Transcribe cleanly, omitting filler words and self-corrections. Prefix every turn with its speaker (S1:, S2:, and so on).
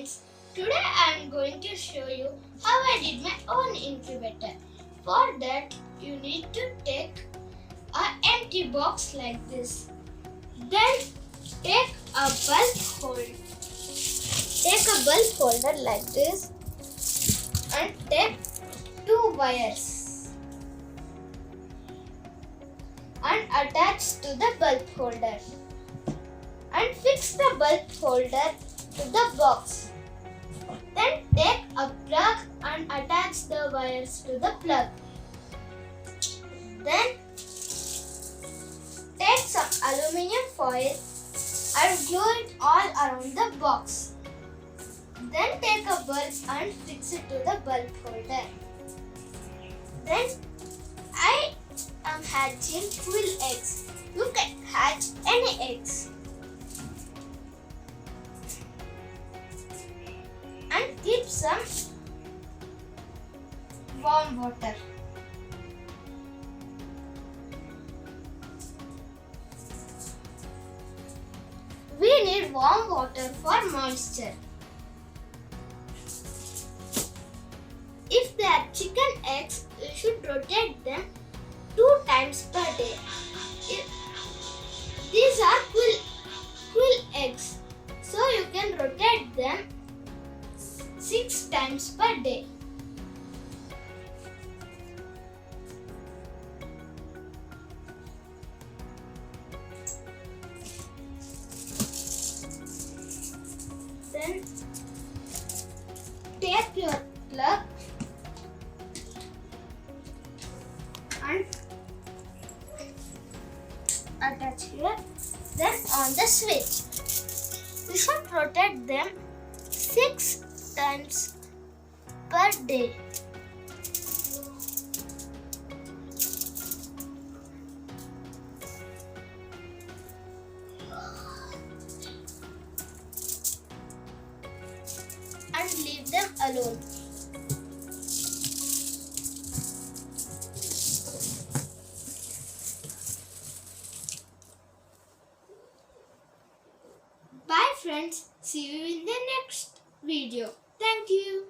S1: friends, today I am going to show you how I did my own incubator. For that you need to take an empty box like this. Then take a bulb holder like this and take two wires and attach to the bulb holder and fix the bulb holder to the box. Then take a plug and attach the wires to the plug. Then take some aluminium foil and glue it all around the box. Then take a bulb and fix it to the bulb holder. Then I am hatching quill eggs. You can hatch any eggs. And keep some warm water. We need warm water for moisture. If they are chicken eggs, you should rotate them 2 times per day. These are quill eggs, so you can rotate them 6 times per day. Then take your plug and attach here. Then on the switch, you should rotate them 6 times per day. And leave them alone. Bye friends, see you in the next video. Thank you.